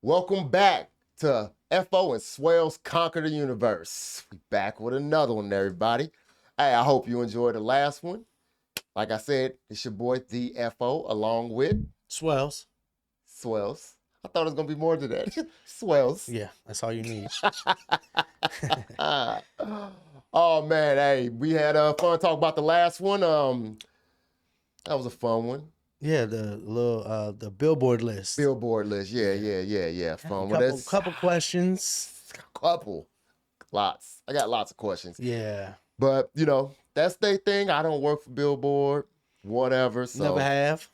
Welcome back to FO and Swellz Conquer the Universe. We back with another one, everybody. Hey, I hope you enjoyed the last one. Like I said, it's your boy, the FO, along with Swellz. Swellz. I thought it was going to be more than that. Swellz. Yeah, that's all you need. Oh, man. Hey, we had fun talking about the last one. That was a fun one. Yeah, the little the billboard list. Billboard list. Yeah. Fun. Couple questions. Lots. I got lots of questions. Yeah. But, you know, that's their thing. I don't work for Billboard, whatever. So Never have.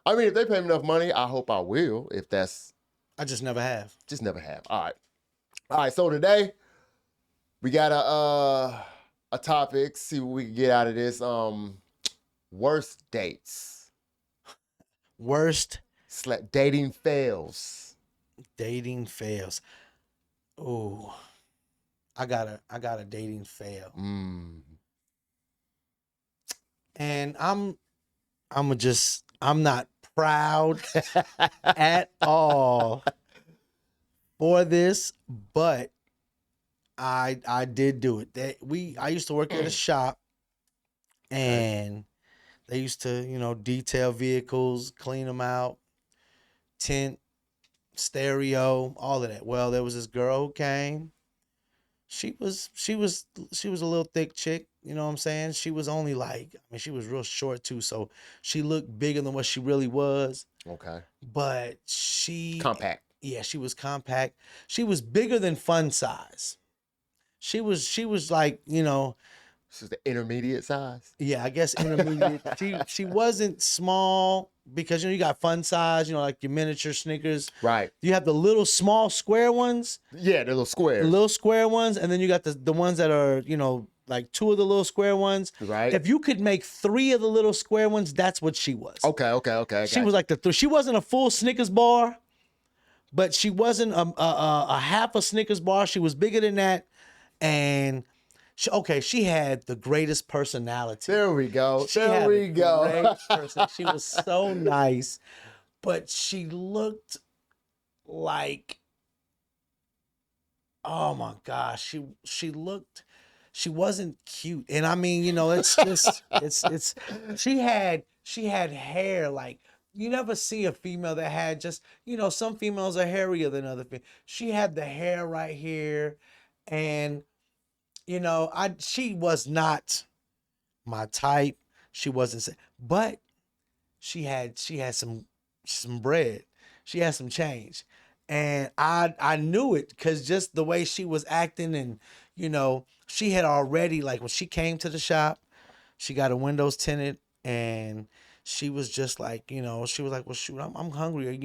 I mean, if they pay me enough money, I hope I will. If that's... I just never have. Just never have. All right, so today, we got a topic. See what we can get out of this. Worst dates. Worst dating fails. Dating fails. Oh, I got a dating fail. And I'm not proud at all for this, but I did do it. I used to work at a shop, and they used to, detail vehicles, clean them out, tint, stereo, all of that. Well, there was this girl who came. She was a little thick chick, you know what I'm saying? She was only she was real short too, so she looked bigger than what she really was. Okay. But she compact. Yeah, she was compact. She was bigger than fun size. She was like, She's the intermediate size. Yeah, I guess intermediate. she wasn't small because you got fun size, like your miniature Snickers. Right. You have the little small square ones. Yeah, the little squares. The little square ones, and then you got the ones that are, like 2 of the little square ones. Right. If you could make 3 of the little square ones, that's what she was. Okay. She was like she wasn't a full Snickers bar, but she wasn't a half a Snickers bar. She was bigger than that, and she had the greatest personality. There we go. She was so nice, but she looked like, oh my gosh, she wasn't cute. And I mean, it's just she had hair like, you never see a female that had just, some females are hairier than other females. She had the hair right here, and she was not my type. She wasn't, but she had some bread. She had some change. And I knew it because just the way she was acting, and, she had already, like, when she came to the shop, she got her windows tinted, and she was just like, she was like, well, shoot, I'm hungry.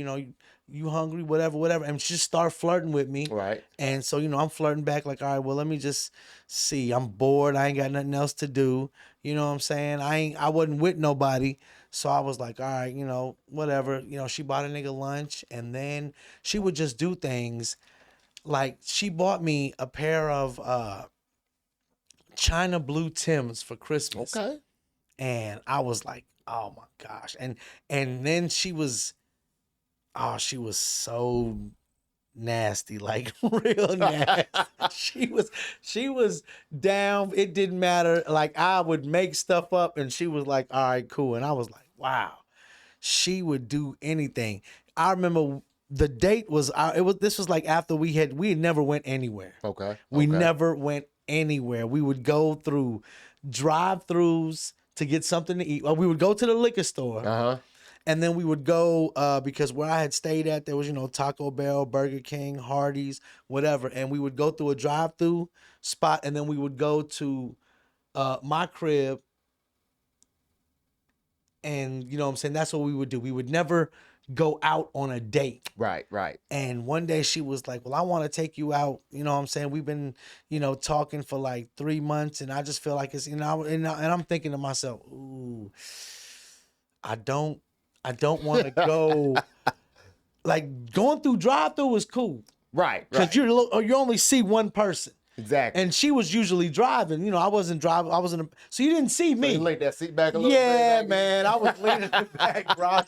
You hungry, whatever. And she just started flirting with me. Right. And so, I'm flirting back like, all right, well, let me just see. I'm bored. I ain't got nothing else to do. You know what I'm saying? I wasn't with nobody. So I was like, all right, whatever. She bought a nigga lunch, and then she would just do things. Like, she bought me a pair of China blue Timbs for Christmas. Okay. And I was like, oh my gosh. And then she was so nasty, like real nasty. She was down. It didn't matter. Like, I would make stuff up, and she was like, all right, cool. And I was like, wow, she would do anything. I remember the date was, this was like after we had never went anywhere. Okay. We never went anywhere. We would go through drive-throughs to get something to eat. Or we would go to the liquor store. Uh-huh. And then we would go, because where I had stayed at, there was, Taco Bell, Burger King, Hardee's, whatever. And we would go through a drive-through spot, and then we would go to my crib. And, you know what I'm saying? That's what we would do. We would never go out on a date. Right. And one day she was like, well, I want to take you out. You know what I'm saying? We've been, talking for like 3 months, and I just feel like it's, and I'm thinking to myself, ooh, I don't want to go. Like, going through drive-through was cool. Right. Because you only see one person. Exactly. And she was usually driving. I wasn't driving. So you didn't see me. So you laid that seat back a little bit. Yeah, man. I was leaning in the back, bro.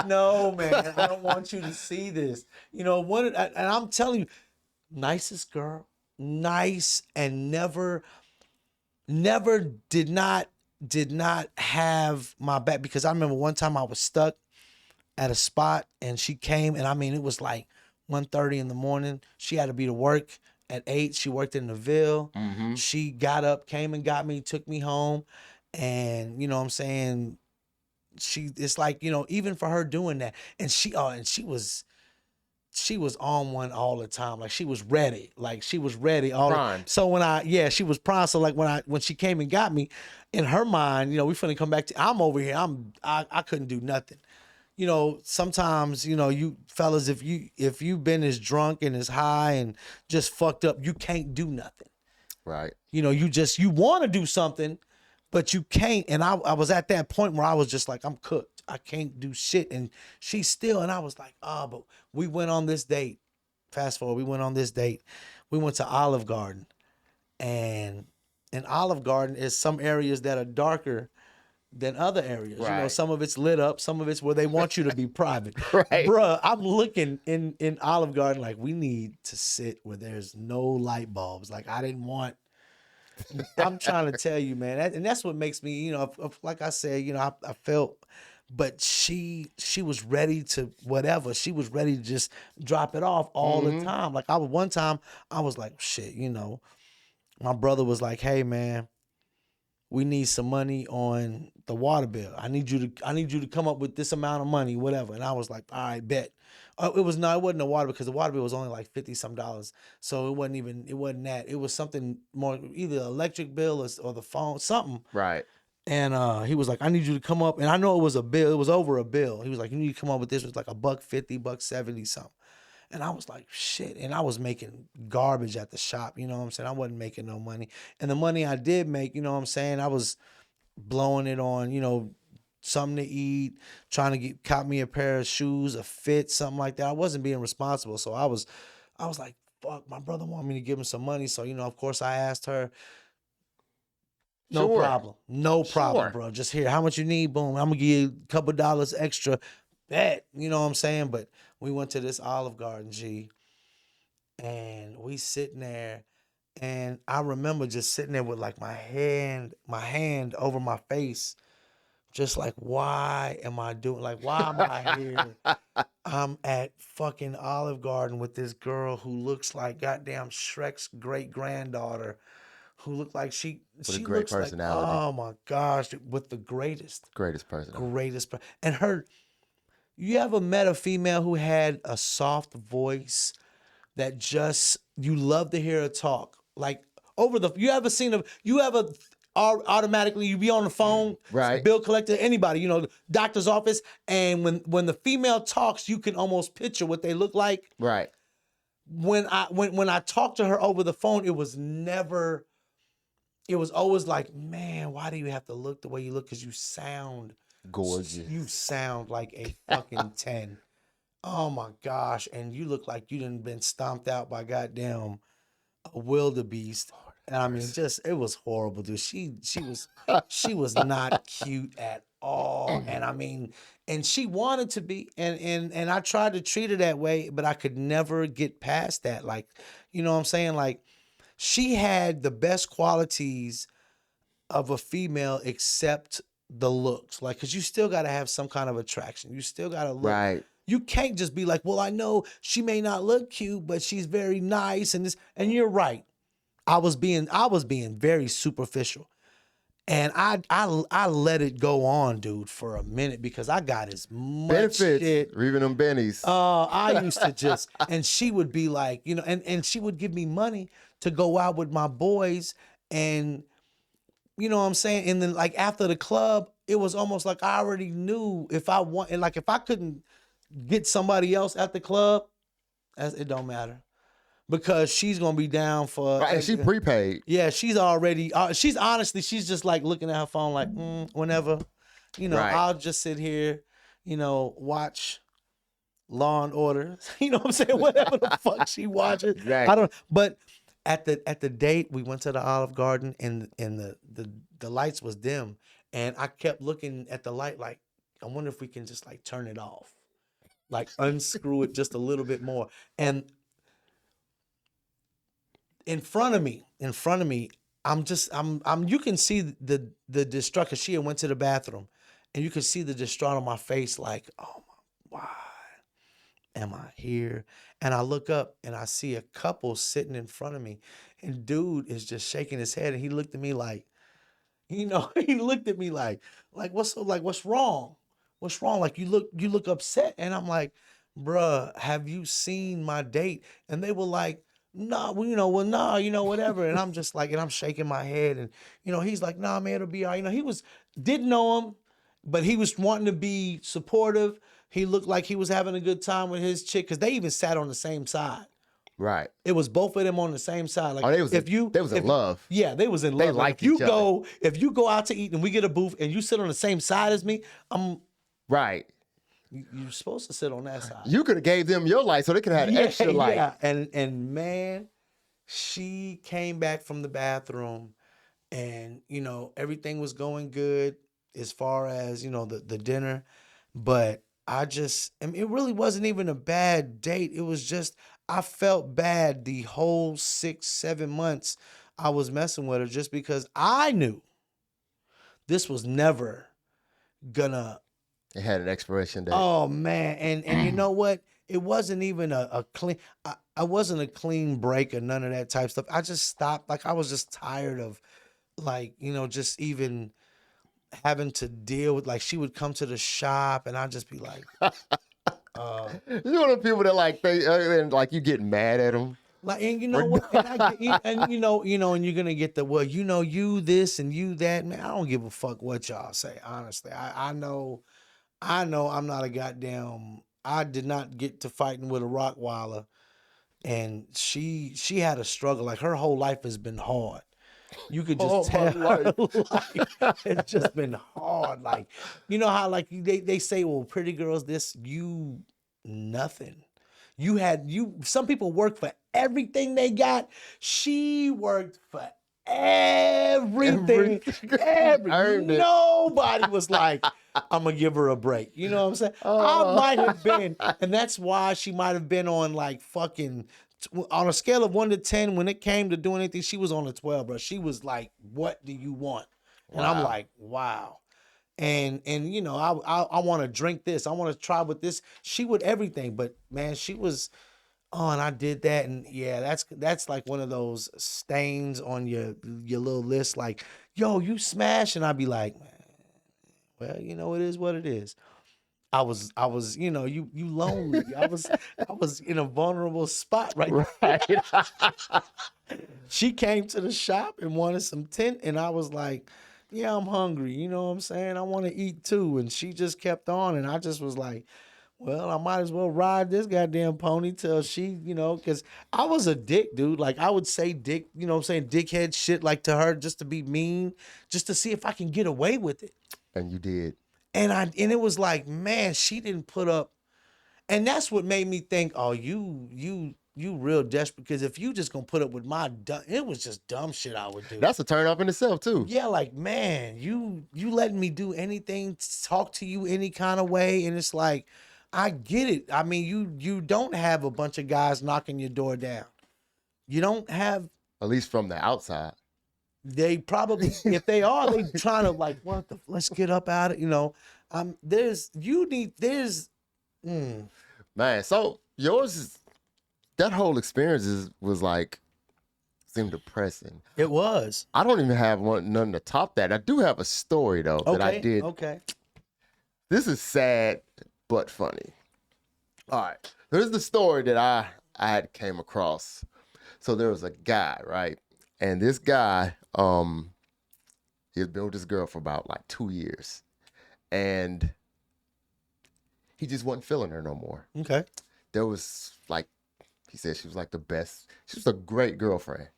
No, man, I don't want you to see this. You know, and I'm telling you, nicest girl, nice, and never did not have my back, because I remember one time I was stuck at a spot and she came, and I mean it was like 1:30 in the morning. She had to be to work at 8. She worked in the Ville. Mm-hmm. She got up, came and got me, took me home, and you know what I'm saying, it's like, you know, even for her doing that, and she was on one all the time. Like she was ready. Like she was ready all Prime. so she was prime. So like when she came and got me, in her mind, you know, we finna come back to, I'm over here. I couldn't do nothing. You know, sometimes, you know, you fellas, if you've been as drunk and as high and just fucked up, you can't do nothing. Right. You know, you want to do something, but you can't. And I was at that point where I was just like, I'm cooked. I can't do shit. And she still, and I was like, but we went on this date. Fast forward, we went on this date. We went to Olive Garden. And in Olive Garden is some areas that are darker than other areas. Right. You know, some of it's lit up, some of it's where they want you to be private. Right. Bruh, I'm looking in Olive Garden like, we need to sit where there's no light bulbs. Like I didn't want. I'm trying to tell you, man, and that's what makes me, you know, like I said, you know, I felt, but she was ready to whatever. She was ready to just drop it off all the time. Like one time I was like, shit, you know, my brother was like, hey man, we need some money on the water bill. I need you to come up with this amount of money, whatever. And I was like, all right, bet. It wasn't the water, because the water bill was only like $50 some. So it wasn't that. It was something more, either electric bill or the phone, something. Right. And he was like, I need you to come up. And I know it was a bill. It was over a bill. He was like, you need to come up with this. It was like $1.50, $1.70 something. And I was like, shit. And I was making garbage at the shop. You know what I'm saying? I wasn't making no money. And the money I did make, you know what I'm saying, I was blowing it on, you know, something to eat, trying to cop me a pair of shoes, a fit, something like that. I wasn't being responsible. So I was like, fuck, my brother wanted me to give him some money. So, you know, of course I asked her. No Sure. problem. No problem, Sure. bro. Just here. How much you need? Boom. I'm gonna give you a couple dollars extra. Bet. You know what I'm saying? But we went to this Olive Garden, G, and we sitting there, and I remember just sitting there with like my hand over my face, just like, why am I doing, like, why am I here? I'm at fucking Olive Garden with this girl who looks like goddamn Shrek's great granddaughter, who looked like she With a great looks personality. like, oh my gosh, with the greatest Greatest person. and her. You ever met a female who had a soft voice that just, you love to hear her talk? Like you ever seen automatically you be on the phone, Right. bill collector, anybody, you know, doctor's office, and when the female talks, you can almost picture what they look like. Right. When I talked to her over the phone, it was always like, man, why do you have to look the way you look? Because you sound Gorgeous. You sound like a fucking 10. Oh my gosh. And you look like you done been stomped out by goddamn a wildebeest. And I mean, just, it was horrible, dude. She was not cute at all. And I mean, and she wanted to be, and I tried to treat her that way, but I could never get past that. Like, you know what I'm saying? Like, she had the best qualities of a female except the looks. Like, cause you still gotta have some kind of attraction. You still gotta look. Right. You can't just be like, well, I know she may not look cute, but she's very nice and this. And you're right. I was being very superficial. And I let it go on, dude, for a minute, because I got as much Benefits. shit. Even them bennies. I used to just, and she would be like, you know, and she would give me money to go out with my boys, and you know what I'm saying? And then like after the club, it was almost like I already knew if I want, and like if I couldn't get somebody else at the club, it don't matter. Because she's gonna be down for. Right, and she prepaid. Yeah, she's already. She's honestly, she's just like looking at her phone, like whenever, you know, Right. I'll just sit here, you know, watch Law and Order. You know what I'm saying? Whatever the fuck she watches. Exactly. I don't. But at the date, we went to the Olive Garden, and the lights was dim, and I kept looking at the light like, I wonder if we can just like turn it off, like unscrew it just a little bit more. And in front of me, I'm you can see the distraught, 'cause she had went to the bathroom, and you can see the distraught on my face, like, oh my, why am I here? And I look up and I see a couple sitting in front of me, and dude is just shaking his head, and he looked at me like, he looked at me like what's wrong? What's wrong? Like you look upset. And I'm like, bruh, have you seen my date? And they were like, nah, well, nah, whatever. And I'm just like, and I'm shaking my head. And he's like, nah, man, it'll be all right. He didn't know him, but he was wanting to be supportive. He looked like he was having a good time with his chick, because they even sat on the same side. Right. It was both of them on the same side. Like, Oh, they was in love. Yeah, they was in They love. Like, liked each other. if you go out to eat and we get a booth and you sit on the same side as me, Right. you're supposed to sit on that side. You could have gave them your light so they could have extra light. Yeah, and man, she came back from the bathroom, and everything was going good as far as the dinner, but I mean, it really wasn't even a bad date. It was just I felt bad the whole 6-7 months I was messing with her, just because I knew this was never gonna. It had an expiration date. Oh man, and you know what? It wasn't even a clean. I wasn't a clean break or none of that type stuff. I just stopped. Like, I was just tired of, like, just even having to deal with, like, she would come to the shop and I'd just be like, You know the people that like and like you get mad at them. like, and you know what? And and you're gonna get the, well, you this and you that. Man, I don't give a fuck what y'all say. Honestly, I know I'm not a goddamn. I did not get to fighting with a Rottweiler, and she had a struggle. Like, her whole life has been hard. You could just tell her life it's just been hard. Like, you know how, like, they say, well, pretty girls, this, you nothing. Some people work for everything they got. She worked for everything. Nobody was like, I'm gonna give her a break. You know what I'm saying? I might have been, and that's why she might have been on, like, fucking, on a scale of 1 to 10, when it came to doing anything, she was on a 12, bro. She was like, what do you want? And I'm like, wow. And I want to drink this. I want to try with this. She would everything, but man, she was. Oh, and I did that, and yeah, that's like one of those stains on your little list. Like, yo, you smash, and I'd be like, man, well, it is what it is. I was, you lonely. I was in a vulnerable spot right now. Right. She came to the shop and wanted some tent, and I was like, yeah, I'm hungry. You know what I'm saying? I want to eat too. And she just kept on, and I just was like, well, I might as well ride this goddamn pony till she, because I was a dick, dude. Like, I would say dick, dickhead shit, like, to her, just to be mean, just to see if I can get away with it. And you did. And it was like, man, she didn't put up, and that's what made me think, oh, you real desperate, because if you just gonna put up with my it was just dumb shit I would do. That's a turn up in itself too. Yeah, like, man, you letting me do anything, talk to you any kind of way, and it's like, I get it. I mean, you don't have a bunch of guys knocking your door down. You don't have. At least from the outside. They probably, if they are, they trying to, like, let's get up out of it. Man, so yours is, that whole experience was like, seemed depressing. It was. I don't even have nothing to top that. I do have a story though that I did. Okay. This is sad but funny. All right. Here's the story that I had came across. So there was a guy, right? And this guy, he had been with this girl for about like 2 years. And he just wasn't feeling her no more. Okay. There was, like, he said she was like the best. She was a great girlfriend.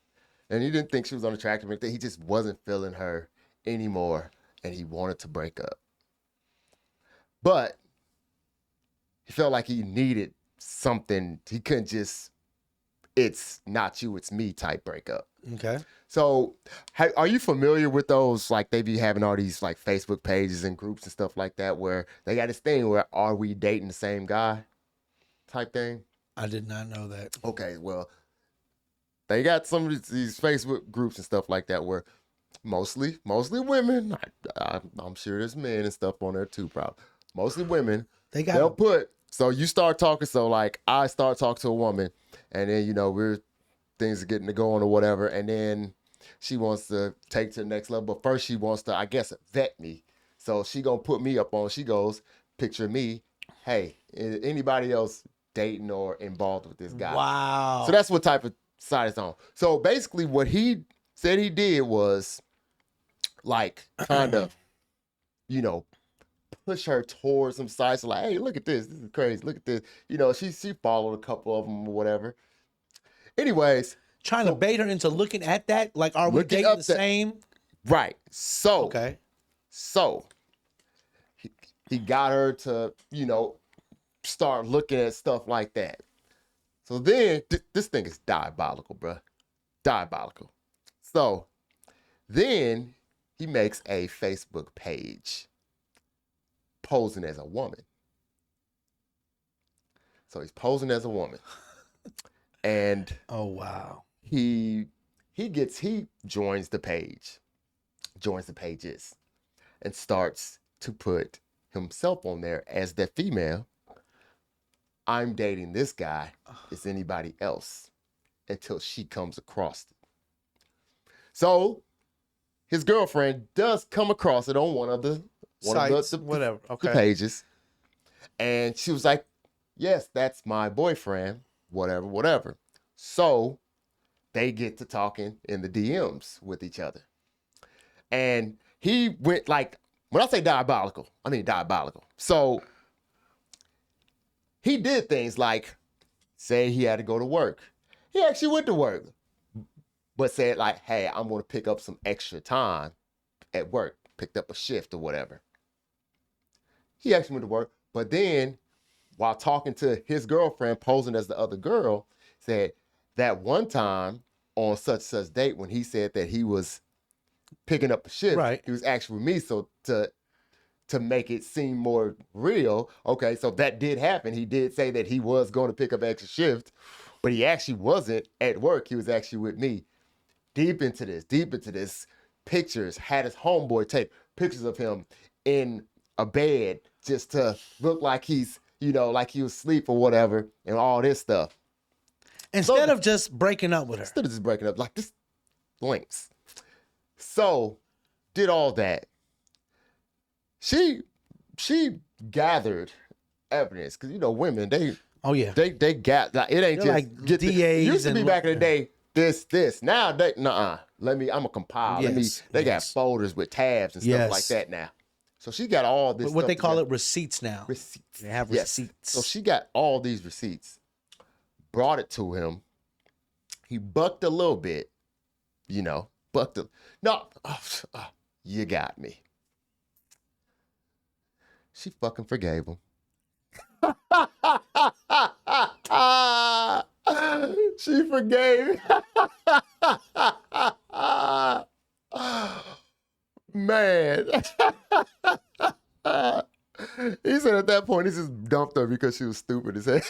And he didn't think she was unattractive or anything. He just wasn't feeling her anymore. And he wanted to break up. But he felt like he needed something. He couldn't just it's not you, it's me type breakup. Okay. So, are you familiar with those? Like, they be having all these like Facebook pages and groups and stuff like that, where they got this thing where are we dating the same guy type thing? I did not know that. Okay, well, they got some of these Facebook groups and stuff like that where mostly women. I'm sure there's men and stuff on there too, probably. Mostly women. They They'll got put, so you start talking, so like I start talking to a woman, and then things are getting to going or whatever, and then she wants to take to the next level, but first she wants to, I guess, vet me. So she gonna put me up on, she goes, picture me, hey, anybody else dating or involved with this guy? wow. So that's what type of side it's on. So basically what he said he did was like kind of, push her towards some sites, like, hey, look at this. This is crazy. Look at this. She followed a couple of them or whatever. Anyways. Trying to bait her into looking at that? Like, are we Looking dating up the that- same? Right. So, Okay. So he got her to, start looking at stuff like that. So then this thing is diabolical, bruh. Diabolical. So then he makes a Facebook page posing as a woman. So he's posing as a woman. And Oh, wow. he joins the pages, and starts to put himself on there as the female. I'm dating this guy. Is anybody else? Until she comes across it. So his girlfriend does come across it on one of the Whatever. the Okay. pages, and she was like, "Yes, that's my boyfriend. Whatever." So they get to talking in the DMs with each other, and he went like, when I say diabolical, I mean diabolical. So he did things like, say he had to go to work. He actually went to work, but said like, hey, I'm going to pick up some extra time at work, picked up a shift or whatever. He actually went to work, but then while talking to his girlfriend, posing as the other girl, said that one time on such date when he said that he was picking up a shift, Right. he was actually with me. So to make it seem more real, okay, so that did happen. He did say that he was going to pick up extra shift, but he actually wasn't at work. He was actually with me. Deep into this, pictures, had his homeboy take pictures of him in a bed just to look like he's, like he was asleep or whatever, and all this stuff. Instead of just breaking up with her. Instead of just breaking up, like this links. So, did all that. She gathered evidence, because women, they Oh, yeah. they got, like, it ain't They're just like get DAs it used to be and back in the day. This now they I'm gonna compile. Yes, They got yes. folders with tabs and stuff Yes. like that now. So she got all this. What stuff they call together. it, receipts now. Receipts. They have Yes. receipts. So she got all these receipts, brought it to him. He bucked a little bit, bucked a no. You got me. She fucking forgave him. She forgave. Man. He said at that point he just dumped her because she was stupid as hell.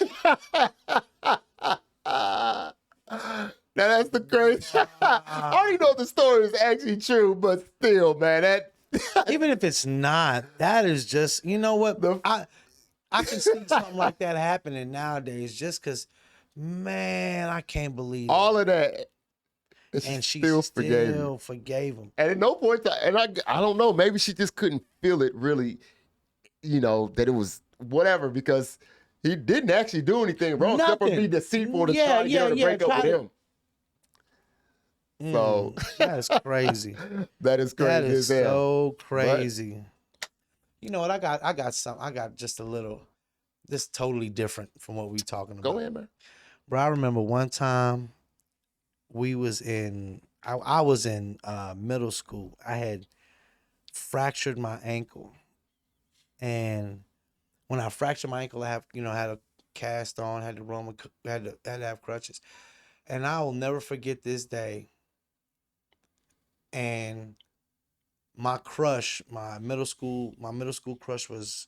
Now that's the crazy. I don't even know if the story is actually true, but still, man, that Even if it's not, that is just, you know what? I can see something like that happening nowadays just because, man, I can't believe all it. of that. And she still still forgave me. forgave him. And at no point, and I don't know, maybe she just couldn't feel it really, that it was whatever, because he didn't actually do anything wrong except for Nothing. be deceitful to Yeah, try to get her to yeah, break up try with to- him. So That is crazy. that is crazy That is as hell. so crazy. You know what? I got just a little. This totally different from what we talking about. Go ahead, man. Bro, I remember one time we was in. I was in middle school. I had fractured my ankle, and when I fractured my ankle, I had a cast on, had to roam, had to have crutches. And I will never forget this day. And my middle school crush was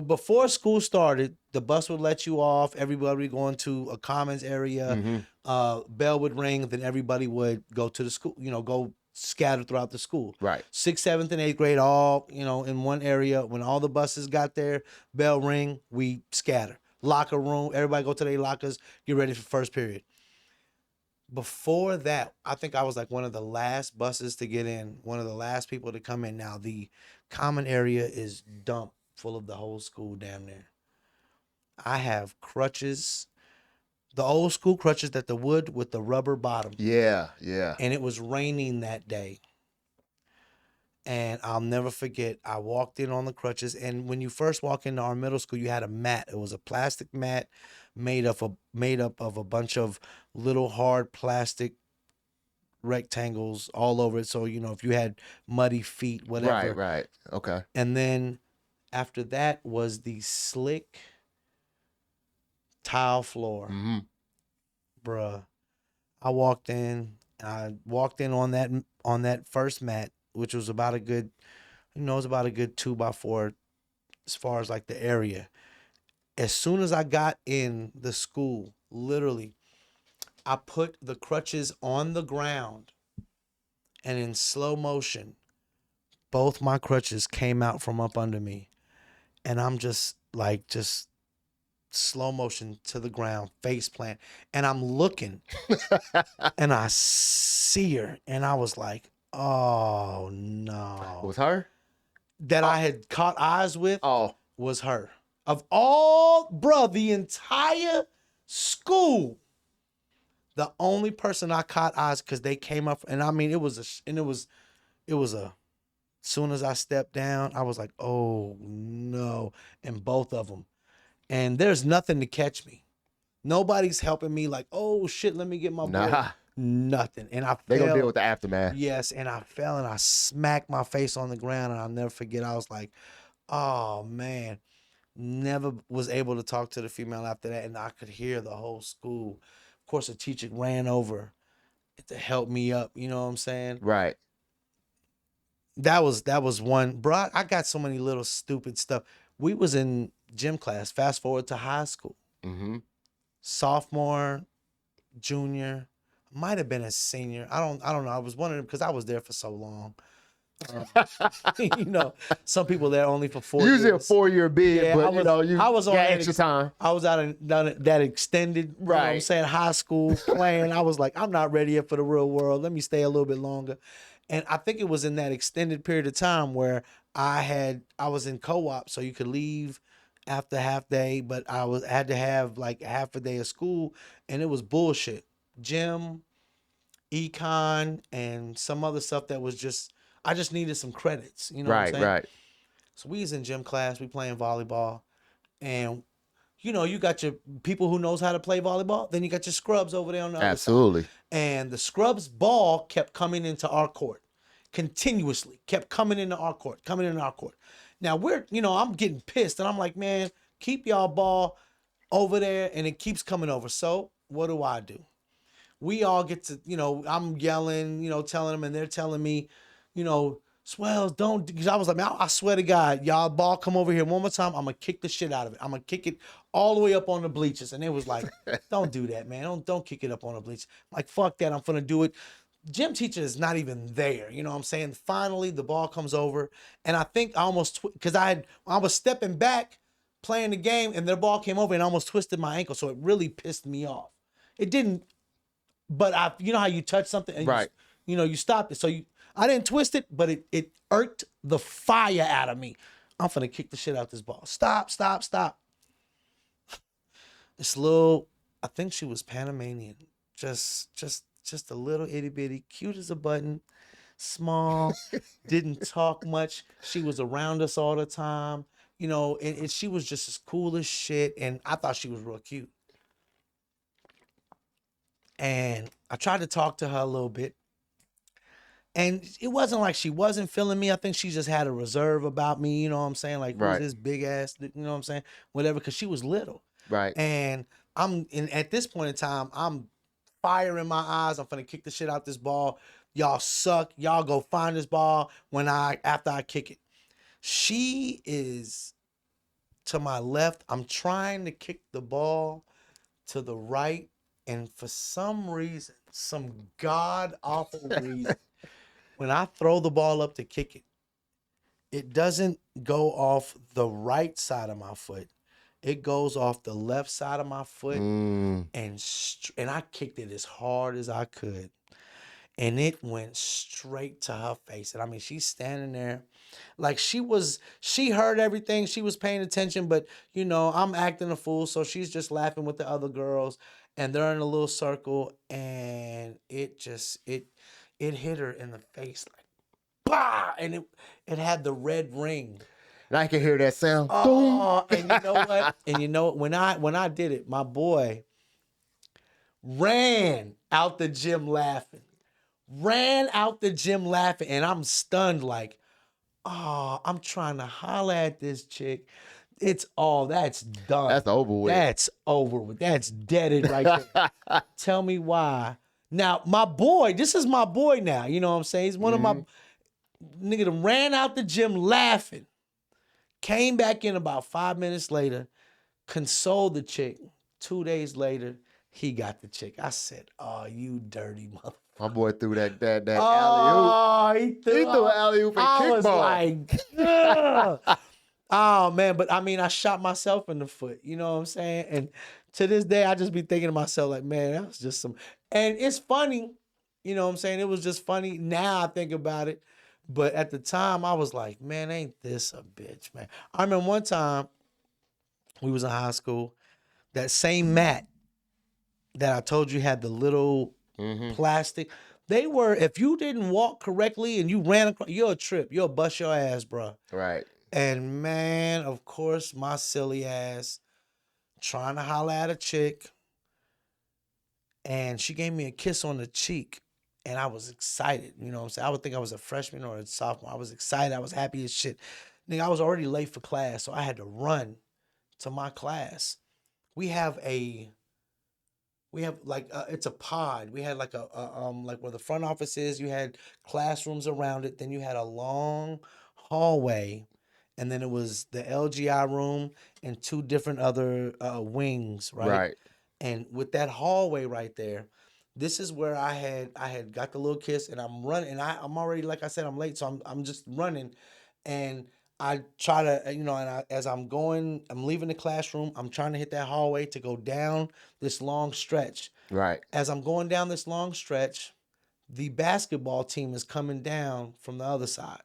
before school started. The bus would let you off. Everybody going to a commons area. Mm-hmm. Bell would ring. Then everybody would go to the school. Go scatter throughout the school. Right. 6th, 7th, and 8th grade, all in one area. When all the buses got there, bell ring, we scatter. Locker room. Everybody go to their lockers. Get ready for first period. Before that, I think I was like one of the last buses to get in, one of the last people to come in. Now, the common area is dumped full of the whole school damn near. I have crutches, the old school crutches that the wood with the rubber bottom. Yeah, yeah. And it was raining that day. And I'll never forget, I walked in on the crutches. And when you first walk into our middle school, you had a mat. It was a plastic mat made up of a bunch of little hard plastic rectangles all over it. So, if you had muddy feet, whatever. Right. Okay. And then after that was the slick tile floor. Mm-hmm. Bruh. I walked in on that first mat, which was about a good, it was about a good 2x4 as far as like the area. As soon as I got in the school, literally, I put the crutches on the ground, and in slow motion, both my crutches came out from up under me. And I'm just slow motion to the ground, face plant. And I'm looking and I see her. And I was like, oh no. Was her? That I had caught eyes with Oh. was her. Of all, bruh, the entire school, the only person I caught eyes, because they came up, and I mean, it was a, soon as I stepped down, I was like, oh no. And both of them. And there's nothing to catch me. Nobody's helping me like, oh shit, let me get my boy. Nothing. And I fell. They gonna deal with the aftermath. Yes, and I fell and I smacked my face on the ground, and I'll never forget. I was like, oh man. Never was able to talk to the female after that, and I could hear the whole school. Of course, the teacher ran over to help me up. You know what I'm saying? Right. That was one, bro. I got so many little stupid stuff. We was in gym class. Fast forward to high school. Mm-hmm. Sophomore, junior, might have been a senior. I don't know. I was wondering because I was there for so long. Some people there only for 4 years. Usually a 4-year bid, Yeah, but I was on got that extra time. I was out of that extended, you know what I'm saying, high school playing. I was like, I'm not ready yet for the real world. Let me stay a little bit longer. And I think it was in that extended period of time where I was in co-op, so you could leave after half day, but I had to have like half a day of school, and it was bullshit. Gym, econ, and some other stuff that was just, I just needed some credits. You know what I'm saying? Right. So we was in gym class, we playing volleyball, and you got your people who knows how to play volleyball, then you got your scrubs over there on the other side. Absolutely. And the scrubs ball kept coming into our court, continuously kept coming into our court. Now I'm getting pissed, and I'm like, man, keep y'all ball over there, and it keeps coming over. So what do? We all get to, I'm yelling, telling them, and they're telling me, Swellz, don't, because I was like, man, I swear to God, y'all ball come over here one more time, I'm gonna kick the shit out of it. I'm gonna kick it all the way up on the bleachers. And it was like, don't do that, man. Don't kick it up on the bleachers. I'm like, fuck that, I'm gonna do it. Gym teacher is not even there. You know what I'm saying? Finally, the ball comes over, and I think I almost, because I was stepping back playing the game, and their ball came over and I almost twisted my ankle. So it really pissed me off. It didn't, but you know how you touch something and right. you stopped it. So I didn't twist it, but it irked the fire out of me. I'm finna kick the shit out this ball. Stop. This little, I think she was Panamanian. Just a little itty bitty, cute as a button, small, didn't talk much. She was around us all the time, and she was just as cool as shit. And I thought she was real cute. And I tried to talk to her a little bit. And it wasn't like she wasn't feeling me. I think she just had a reserve about me, you know what I'm saying? Like, who's this big ass, you know what I'm saying? Whatever, because she was little. Right. And at this point in time, I'm fire in my eyes. I'm finna kick the shit out this ball. Y'all suck. Y'all go find this ball after I kick it. She is to my left. I'm trying to kick the ball to the right, and for some reason, some god awful reason, when I throw the ball up to kick it, it doesn't go off the right side of my foot. It goes off the left side of my foot, and I kicked it as hard as I could, and it went straight to her face. And I mean, she's standing there like she heard everything. She was paying attention, but you know, I'm acting a fool. So she's just laughing with the other girls, and they're in a little circle, and it hit her in the face like, bah! And it had the red ring. And I can hear that sound. Oh, and you know what? And you know, when I did it, my boy ran out the gym laughing. Ran out the gym laughing, and I'm stunned like, oh, I'm trying to holler at this chick. That's done. That's over with. That's over with. That's deaded right there. Tell me why. Now, my boy, this is my boy now. You know what I'm saying? He's one of my nigga that ran out the gym laughing. Came back in about 5 minutes later, consoled the chick. 2 days later, he got the chick. I said, oh, you dirty mother. My boy threw that alley-oop. Oh, he threw an alley-oop and I was kickball. like, ugh. Oh, man. But, I mean, I shot myself in the foot. You know what I'm saying? And to this day, I just be thinking to myself, like, man, that was just some... And it's funny. You know what I'm saying? It was just funny. Now I think about it. But at the time, I was like, man, ain't this a bitch, man? I remember one time, we was in high school, that same mat that I told you had the little plastic, they were, if you didn't walk correctly and you ran across, you'll trip, you'll bust your ass, bro. Right. And man, of course, my silly ass trying to holler at a chick, and she gave me a kiss on the cheek. And I was excited, you know what I'm saying? I would think I was a freshman or a sophomore. I was excited. I was happy as shit. Nigga, I was already late for class, so I had to run to my class. We have like it's a pod. We had like like where the front office is. You had classrooms around it. Then you had a long hallway, and then it was the LGI room and two different other wings, right? Right. And with that hallway right there, this is where I had got the little kiss, and I'm running, and I'm already, like I said, I'm late, so I'm just running, and I try to, you know, and as I'm leaving the classroom, I'm trying to hit that hallway to go down this long stretch. Right. As I'm going down this long stretch, the basketball team is coming down from the other side.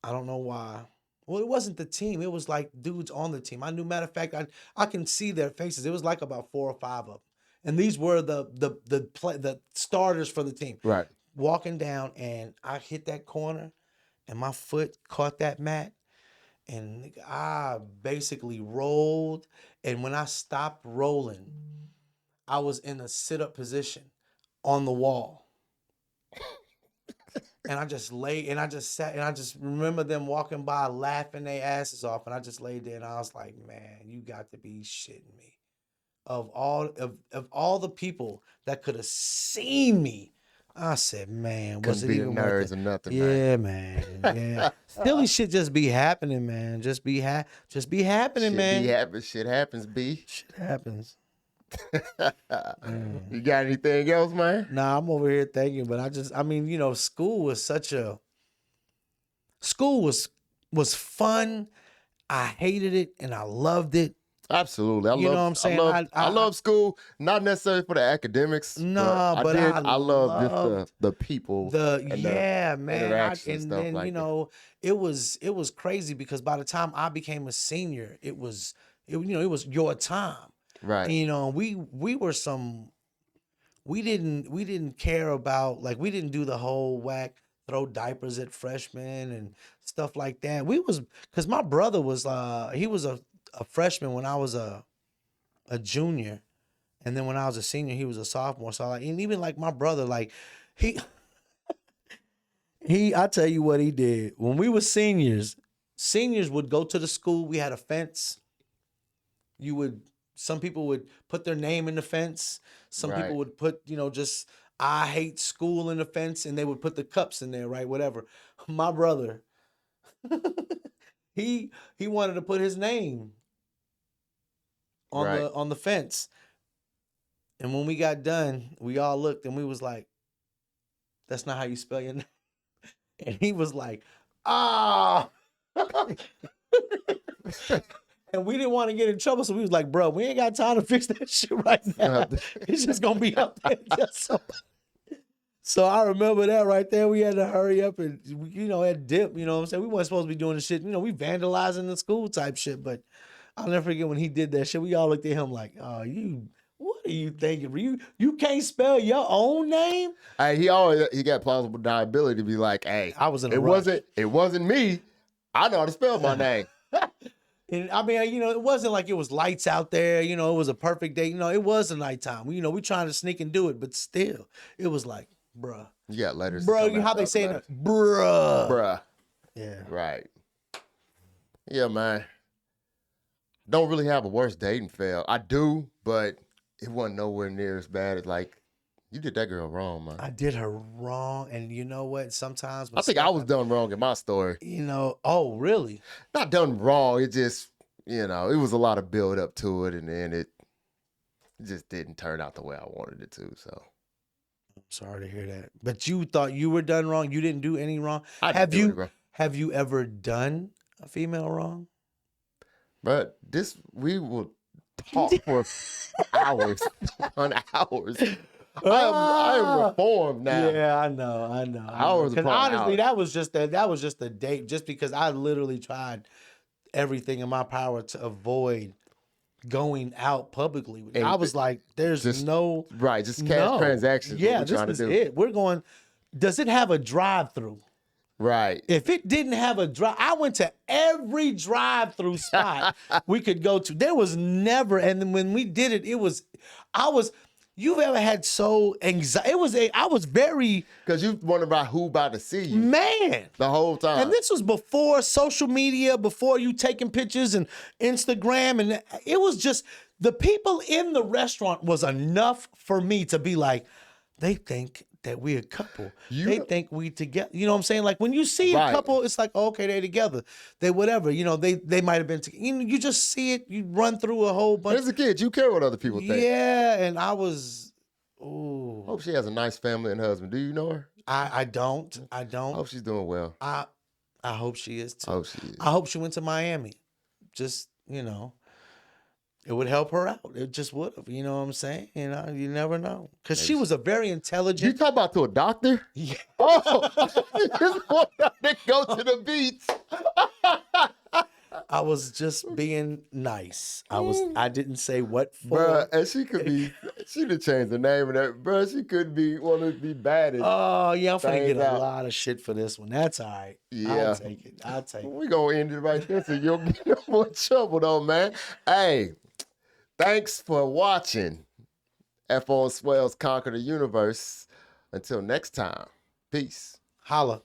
I don't know why. Well, it wasn't the team. It was like dudes on the team. I knew, matter of fact, I can see their faces. It was like about 4 or 5 of them. And these were the starters for the team. Right. Walking down, and I hit that corner, and my foot caught that mat, and I basically rolled. And when I stopped rolling, I was in a sit-up position on the wall. And I just lay, and I just sat, and I just remember them walking by laughing their asses off, and I just laid there, and I was like, man, you got to be shitting me. Of all the people that could have seen me, I said, man, was it even worth nerds it? or nothing, Yeah, man. Yeah. Silly shit just be happening, man. Just be happening, man. Shit happens, B. Shit happens. You got anything else, man? Nah, I'm over here thinking, but I mean, you know, school was fun. I hated it and I loved it. Absolutely. You know what I'm saying? I love school, not necessarily for the academics. No, but I love just the people. Man. interactions and And stuff then, like you know, it was crazy because by the time I became a senior, it was your time. Right. And, you know, we didn't care about, like, we didn't do the whole whack throw diapers at freshmen and stuff like that. Because my brother was he was a freshman when I was a junior, and then when I was a senior, he was a sophomore. So like, and even like my brother, like he I tell you what he did when we were seniors. Seniors would go to the school. We had a fence. You would some people would put their name in the fence. Some Right. people would put, just I hate school in the fence, and they would put the cups in there, right? Whatever. My brother, he wanted to put his name on Right. the fence. And when we got done, we all looked and we was like, that's not how you spell your name. And he was like, ah. And we didn't want to get in trouble, so we was like, bro, we ain't got time to fix that shit right now. It's just gonna be up there. So I remember that right there. We had to hurry up and had dip. You know what I'm saying? We weren't supposed to be doing the shit. We vandalizing the school type shit. But I'll never forget when he did that shit. We all looked at him like, oh, what are you thinking? You can't spell your own name? Hey, he got plausible deniability to be like, hey, I was in a rush. It wasn't me. I know how to spell my name. And I mean, it wasn't like it was lights out there. It was a perfect day. It was a nighttime. We trying to sneak and do it, but still, it was like, bruh. You got letters. Bruh, how they say it? Bruh. Bruh. Yeah. Right. Yeah, man. Don't really have a worse dating fail. I do, but it wasn't nowhere near as bad as like, you did that girl wrong, man. I did her wrong, and you know what? Sometimes I think I was done wrong in my story. Oh, really? Not done wrong. It just, it was a lot of build up to it, and then it just didn't turn out the way I wanted it to. So I'm sorry to hear that. But you thought you were done wrong. You didn't do any wrong. Have you ever done a female wrong? But we will talk for hours on hours. I am reformed now. Yeah, I know. Because honestly, that was just a date. Just because I literally tried everything in my power to avoid going out publicly. And I was like, "There's just cash transactions." Yeah, this is it. We're going. Does it have a drive-through? Right. If it didn't have a drive, I went to every drive-through spot we could go to. There was never, and then when we did it, you've ever had so anxiety? I was very. Because you wondered about who about to see you. Man. The whole time. And this was before social media, before you taking pictures and Instagram. And it was just, the people in the restaurant was enough for me to be like, they think that we're a couple. They think we together. You know what I'm saying? Like when you see a couple, it's like, oh, okay, they're together. They whatever. They might have been together. You just see it. You run through a whole bunch. As a kid, you care what other people think. Yeah, and I was, ooh. Hope she has a nice family and husband. Do you know her? I don't. I hope she's doing well. I hope she is too. I hope she is. I hope she went to Miami. Just, it would help her out. It just would have. You know what I'm saying? You never know. Because she was a very intelligent. You talk about to a doctor? Yeah. Oh, you just want to go to the beach. I was just being nice. I didn't say what for. Bruh, and she'd have changed the name of that. Bruh, she could be one of the baddest. Oh, yeah, I'm finna get a lot of shit for this one. That's all right. Yeah. I'll take it. We're going to end it right there so you don't get no more trouble though, man. Hey, thanks for watching. F.O. and Swellz Conquer the Universe. Until next time, peace. Holla.